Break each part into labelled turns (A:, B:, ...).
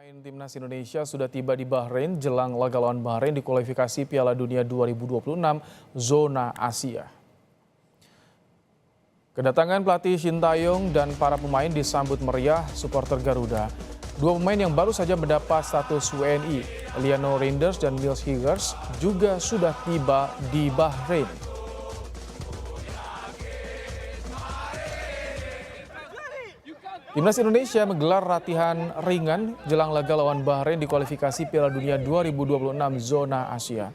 A: Pemain Timnas Indonesia sudah tiba di Bahrain jelang laga lawan Bahrain di kualifikasi Piala Dunia 2026 zona Asia. Kedatangan pelatih Sintayong dan para pemain disambut meriah supporter Garuda. Dua pemain yang baru saja mendapat status WNI, Eliano Reinders dan Niels Hilgers, juga sudah tiba di Bahrain. Timnas Indonesia menggelar latihan ringan jelang laga lawan Bahrain di kualifikasi Piala Dunia 2026 zona Asia.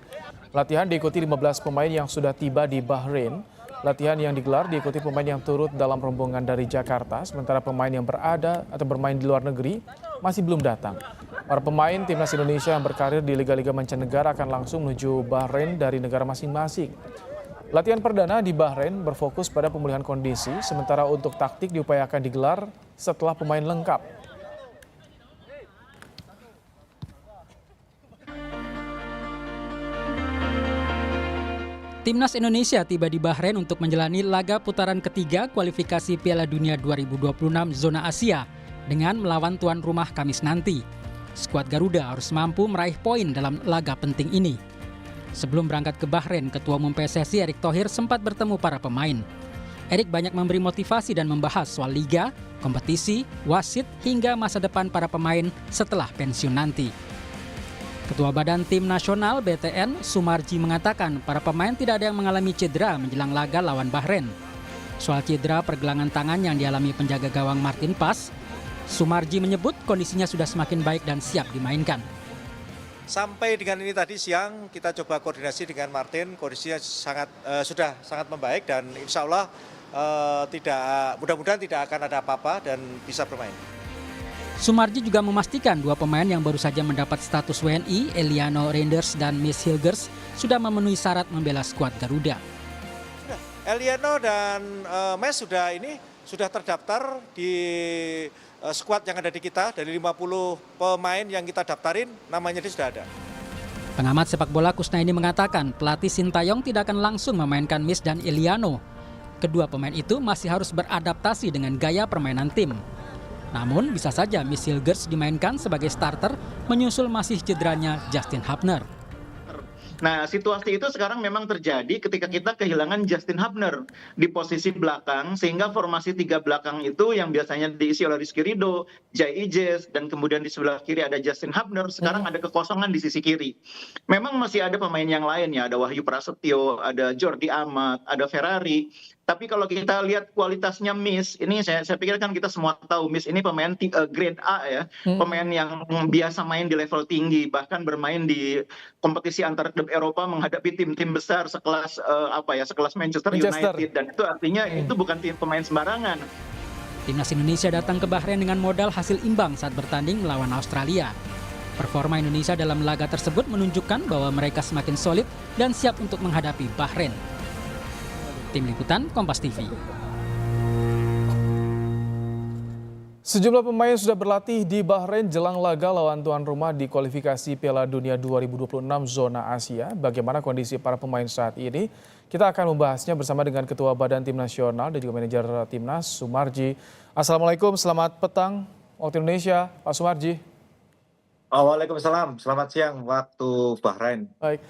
A: Latihan diikuti 15 pemain yang sudah tiba di Bahrain. Latihan yang digelar diikuti pemain yang turut dalam rombongan dari Jakarta, sementara pemain yang berada atau bermain di luar negeri masih belum datang. Para pemain Timnas Indonesia yang berkarir di liga-liga mancanegara akan langsung menuju Bahrain dari negara masing-masing. Latihan perdana di Bahrain berfokus pada pemulihan kondisi, sementara untuk taktik diupayakan digelar setelah pemain lengkap.
B: Timnas Indonesia tiba di Bahrain untuk menjalani laga putaran ketiga kualifikasi Piala Dunia 2026 zona Asia dengan melawan tuan rumah Kamis nanti. Skuad Garuda harus mampu meraih poin dalam laga penting ini. Sebelum berangkat ke Bahrain, Ketua Umum PSSI Erick Thohir sempat bertemu para pemain. Erick banyak memberi motivasi dan membahas soal liga, kompetisi, wasit, hingga masa depan para pemain setelah pensiun nanti. Ketua Badan Tim Nasional BTN, Sumarji, mengatakan para pemain tidak ada yang mengalami cedera menjelang laga lawan Bahrain. Soal cedera pergelangan tangan yang dialami penjaga gawang Martin Pas, Sumarji menyebut kondisinya sudah semakin baik dan siap dimainkan.
C: Sampai dengan ini tadi siang kita coba koordinasi dengan Martin, kondisinya sudah sangat membaik dan insya Allah mudah-mudahan tidak akan ada apa-apa dan bisa bermain.
B: Sumarji juga memastikan dua pemain yang baru saja mendapat status WNI, Eliano Reinders dan Niels Hilgers, sudah memenuhi syarat membela skuad Garuda.
C: Eliano dan Mes sudah terdaftar di skuad yang ada di kita. Dari 50 pemain yang kita daftarin, namanya dia sudah ada.
B: Pengamat sepak bola Kusnaini mengatakan pelatih Sintayong tidak akan langsung memainkan Mes dan Eliano. Kedua pemain itu masih harus beradaptasi dengan gaya permainan tim. Namun bisa saja Niels Hilgers dimainkan sebagai starter menyusul masih cederanya Justin Hubner.
D: Nah, situasi itu sekarang memang terjadi ketika kita kehilangan Justin Hubner di posisi belakang, sehingga formasi tiga belakang itu yang biasanya diisi oleh Rizky Ridho, Jai Ijes, dan kemudian di sebelah kiri ada Justin Hubner, sekarang ada kekosongan di sisi kiri. Memang masih ada pemain yang lain ya, ada Wahyu Prasetyo, ada Jordi Amat, ada Ferrari. Tapi kalau kita lihat kualitasnya Miss, ini saya pikir kan kita semua tahu Miss ini pemain grade A ya, pemain yang biasa main di level tinggi, bahkan bermain di kompetisi antar klub Eropa menghadapi tim-tim besar sekelas sekelas Manchester United, dan itu artinya itu bukan tim pemain sembarangan.
B: Timnas Indonesia datang ke Bahrain dengan modal hasil imbang saat bertanding melawan Australia. Performa Indonesia dalam laga tersebut menunjukkan bahwa mereka semakin solid dan siap untuk menghadapi Bahrain. Tim Liputan Kompas TV.
A: Sejumlah pemain sudah berlatih di Bahrain jelang laga lawan tuan rumah di kualifikasi Piala Dunia 2026 zona Asia. Bagaimana kondisi para pemain saat ini? Kita akan membahasnya bersama dengan Ketua Badan Tim Nasional dan juga Manajer Timnas, Sumarji. Assalamualaikum, selamat petang waktu Indonesia, Pak Sumarji.
C: Waalaikumsalam, selamat siang waktu Bahrain.
A: Baik.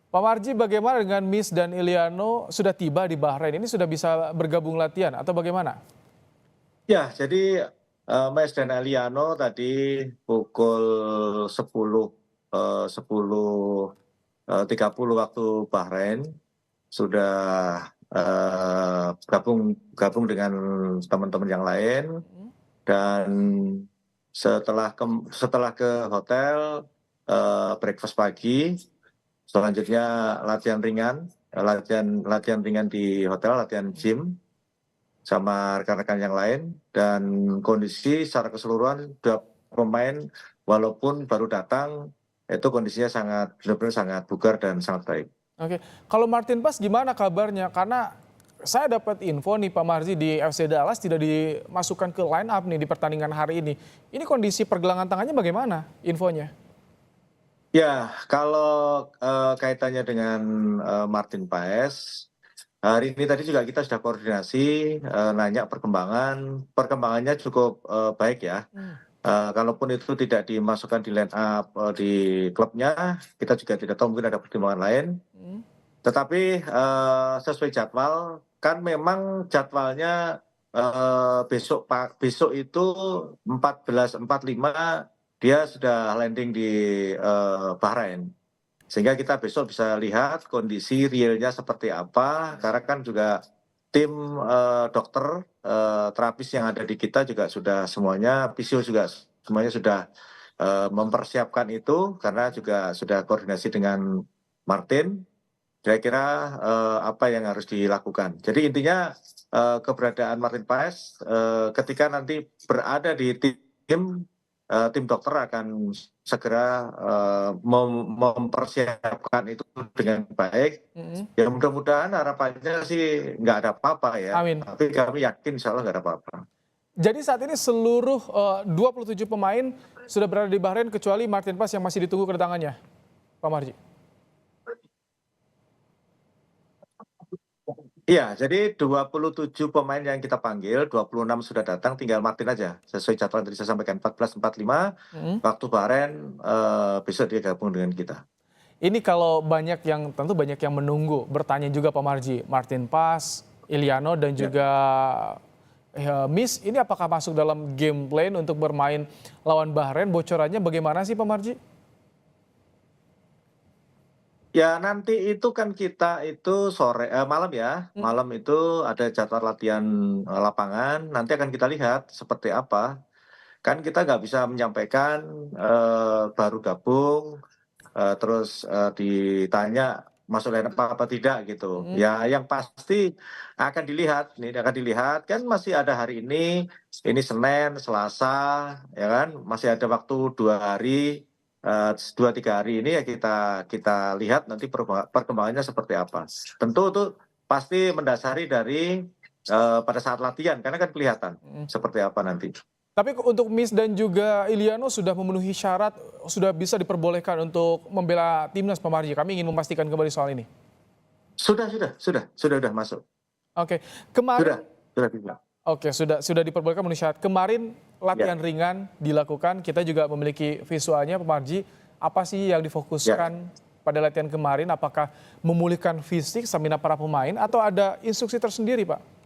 A: Pak Marji, bagaimana dengan Mis dan Eliano sudah tiba di Bahrain? Ini sudah bisa bergabung latihan atau bagaimana?
C: Ya, jadi Mes dan Eliano tadi pukul 10.30 waktu Bahrain sudah gabung dengan teman-teman yang lain, dan setelah ke hotel breakfast pagi. Selanjutnya latihan ringan di hotel, latihan gym sama rekan-rekan yang lain, dan kondisi secara keseluruhan dua pemain walaupun baru datang itu kondisinya benar-benar sangat bugar dan sangat baik.
A: Oke, kalau Martin Pas gimana kabarnya? Karena saya dapat info nih Pak Marji, di FC Dallas tidak dimasukkan ke line up nih di pertandingan hari ini. Ini kondisi pergelangan tangannya bagaimana infonya?
C: Ya, kalau kaitannya dengan Martin Paes, hari ini tadi juga kita sudah koordinasi, nanya perkembangannya cukup baik ya. Kalaupun itu tidak dimasukkan di line up di klubnya, kita juga tidak tahu, mungkin ada pertimbangan lain.
A: Hmm.
C: Tetapi sesuai jadwal, kan memang jadwalnya besok itu 14.45 dia sudah landing di Bahrain. Sehingga kita besok bisa lihat kondisi realnya seperti apa, karena kan juga tim dokter, terapis yang ada di kita juga sudah semuanya, fisio juga semuanya sudah mempersiapkan itu, karena juga sudah koordinasi dengan Martin. Kira-kira apa yang harus dilakukan. Jadi intinya keberadaan Martin Paes ketika nanti berada di tim dokter akan segera mempersiapkan itu dengan baik. Ya mudah-mudahan harapannya sih nggak ada apa-apa ya.
A: Amin.
C: Tapi kami yakin insya Allah nggak ada apa-apa.
A: Jadi saat ini seluruh 27 pemain sudah berada di Bahrain kecuali Martin Paes yang masih ditunggu kedatangannya, Pak Marji.
C: Iya, jadi 27 pemain yang kita panggil, 26 sudah datang, tinggal Martin aja. Sesuai jadwal tadi saya sampaikan, 14.45, waktu Bahrain, besok dia gabung dengan kita.
A: Ini kalau tentu banyak yang menunggu, bertanya juga Pak Marji, Martin Paes, Iliano dan juga Miss, ini apakah masuk dalam game plan untuk bermain lawan Bahrain? Bocorannya bagaimana sih Pak Marji?
C: Ya nanti itu kan kita itu malam ya, malam itu ada jadwal latihan lapangan, nanti akan kita lihat seperti apa. Kan kita nggak bisa menyampaikan baru gabung, terus ditanya masuk line up apa tidak gitu. Ya yang pasti akan dilihat kan masih ada hari ini Senin, Selasa, ya kan masih ada waktu 2 hari, 2-3 hari ini ya kita lihat nanti perkembangannya seperti apa. Tentu itu pasti mendasari dari pada saat latihan karena kan kelihatan seperti apa nanti.
A: Tapi untuk Miss dan juga Iliano sudah memenuhi syarat, sudah bisa diperbolehkan untuk membela timnas Pak Marji. Kami ingin memastikan kembali soal ini.
C: Sudah masuk.
A: Oke, kemarin
C: Sudah bisa.
A: Oke, sudah diperbolehkan memenuhi syarat. Kemarin latihan ringan dilakukan, kita juga memiliki visualnya Pak Marji. Apa sih yang difokuskan pada latihan kemarin? Apakah memulihkan fisik, stamina para pemain atau ada instruksi tersendiri, Pak?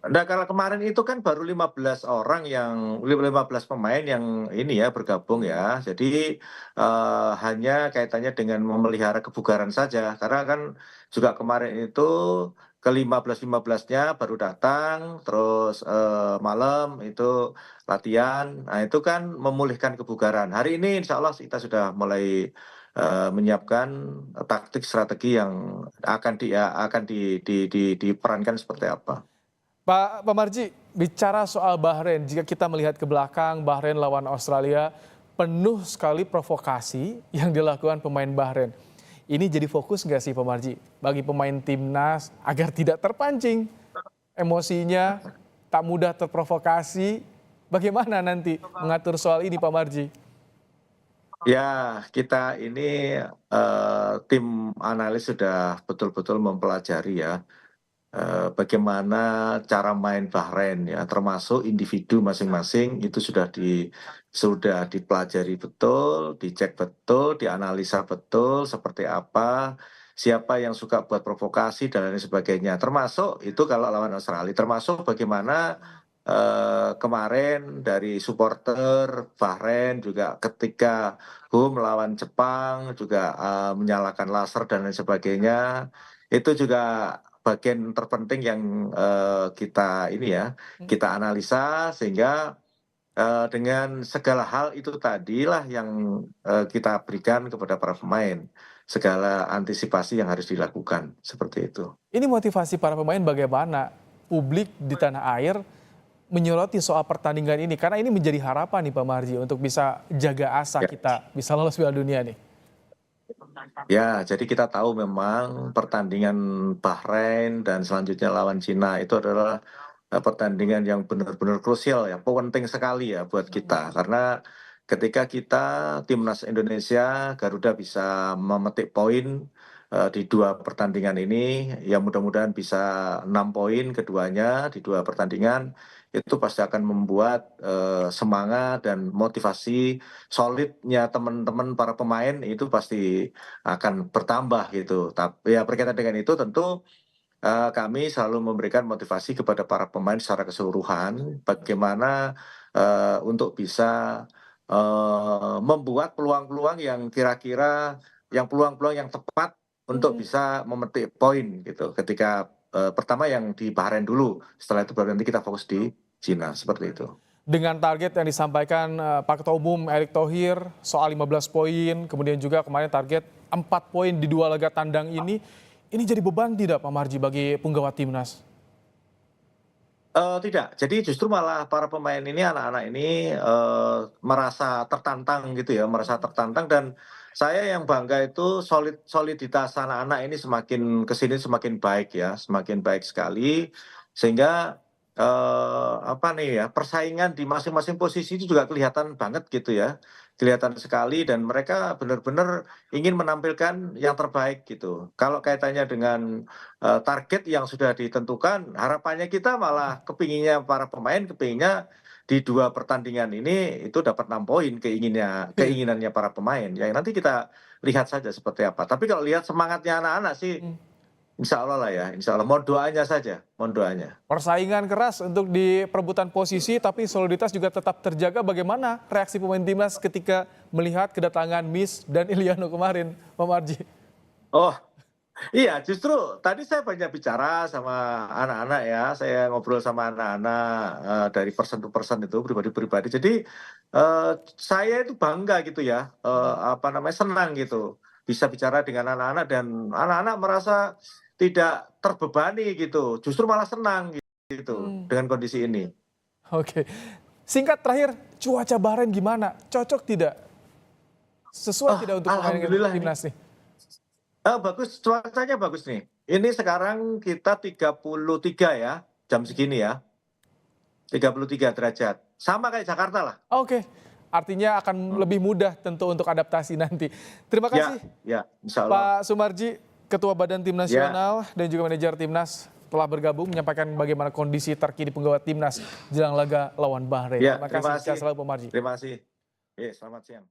C: Nah, kalau kemarin itu kan baru 15 pemain yang ini ya bergabung ya. Jadi hanya kaitannya dengan memelihara kebugaran saja. Karena kan juga kemarin itu ke-15-15-nya baru datang, terus malam itu latihan. Nah itu kan memulihkan kebugaran. Hari ini insya Allah kita sudah mulai menyiapkan taktik strategi yang akan diperankan seperti apa.
A: Pak Marji, bicara soal Bahrain, jika kita melihat ke belakang, Bahrain lawan Australia, penuh sekali provokasi yang dilakukan pemain Bahrain. Ini jadi fokus nggak sih Pak Marji bagi pemain timnas agar tidak terpancing emosinya, tak mudah terprovokasi? Bagaimana nanti mengatur soal ini Pak Marji?
C: Ya, kita ini tim analis sudah betul-betul mempelajari ya bagaimana cara main Bahrain ya, termasuk individu masing-masing itu sudah dipelajari betul, dicek betul, dianalisa betul seperti apa, siapa yang suka buat provokasi dan lain sebagainya. Termasuk itu kalau lawan Australia, termasuk bagaimana kemarin dari supporter Bahrain juga ketika melawan Jepang juga menyalakan laser dan lain sebagainya. Itu juga bagian terpenting yang kita analisa sehingga dengan segala hal itu tadilah yang kita berikan kepada para pemain, segala antisipasi yang harus dilakukan seperti itu.
A: Ini motivasi para pemain bagaimana publik di tanah air menyoroti soal pertandingan ini, karena ini menjadi harapan nih Pak Marji untuk bisa jaga asa kita bisa lolos Piala Dunia nih.
C: Ya, jadi kita tahu memang pertandingan Bahrain dan selanjutnya lawan Cina itu adalah pertandingan yang benar-benar krusial ya, penting sekali ya buat kita. Karena ketika kita timnas Indonesia, Garuda bisa memetik poin di 2 pertandingan ini, ya mudah-mudahan bisa 6 poin keduanya di 2 pertandingan, itu pasti akan membuat semangat dan motivasi solidnya teman-teman para pemain itu pasti akan bertambah gitu. Tapi ya berkaitan dengan itu tentu kami selalu memberikan motivasi kepada para pemain secara keseluruhan, bagaimana untuk bisa membuat peluang-peluang yang kira-kira yang peluang-peluang yang tepat untuk bisa memetik poin gitu. Ketika pertama yang di Bahrain dulu, setelah itu baru nanti kita fokus di Cina, seperti itu.
A: Dengan target yang disampaikan Pak Ketua Umum Erick Thohir soal 15 poin, kemudian juga kemarin target 4 poin di 2 laga tandang ini jadi beban tidak Pak Marji bagi punggawa timnas?
C: Tidak, jadi justru malah para pemain ini, anak-anak ini merasa tertantang gitu ya, merasa tertantang dan saya yang bangga itu soliditas anak-anak ini semakin kesini semakin baik ya, semakin baik sekali sehingga apa nih ya, persaingan di masing-masing posisi itu juga kelihatan banget gitu ya, kelihatan sekali dan mereka benar-benar ingin menampilkan yang terbaik gitu. Kalau kaitannya dengan target yang sudah ditentukan, harapannya kita malah kepinginnya para pemain kepinginnya di 2 pertandingan ini itu dapat 6 poin keinginannya para pemain. Ya nanti kita lihat saja seperti apa. Tapi kalau lihat semangatnya anak-anak sih, insya Allah lah ya, insya Allah. Mohon doanya saja, mohon doanya.
A: Persaingan keras untuk di perebutan posisi, tapi soliditas juga tetap terjaga. Bagaimana reaksi pemain timnas ketika melihat kedatangan Miss dan Iliano kemarin, Pak Marji?
C: Oh, iya, justru tadi saya banyak bicara sama anak-anak ya, saya ngobrol sama anak-anak dari person to person itu pribadi-pribadi. Jadi saya itu bangga gitu ya, apa namanya senang gitu bisa bicara dengan anak-anak dan anak-anak merasa tidak terbebani gitu, justru malah senang gitu dengan kondisi ini.
A: Oke, singkat terakhir, cuaca Bahrain gimana? Cocok tidak? Sesuai tidak untuk pemain
C: Alhamdulillah ini.
A: timnas nih?
C: Bagus, cuacanya bagus nih. Ini sekarang kita 33 ya, jam segini ya. 33 derajat. Sama kayak Jakarta lah.
A: Oke, artinya akan lebih mudah tentu untuk adaptasi nanti. Terima
C: Ya,
A: kasih
C: ya, insya Allah.
A: Pak Sumarji, Ketua Badan Tim Nasional dan juga manajer Timnas telah bergabung menyampaikan bagaimana kondisi terkini penggawa Timnas jelang laga lawan Bahrain.
C: Ya,
A: Terima kasih. Sehat selalu Pak Marji.
C: Terima kasih. Selamat siang.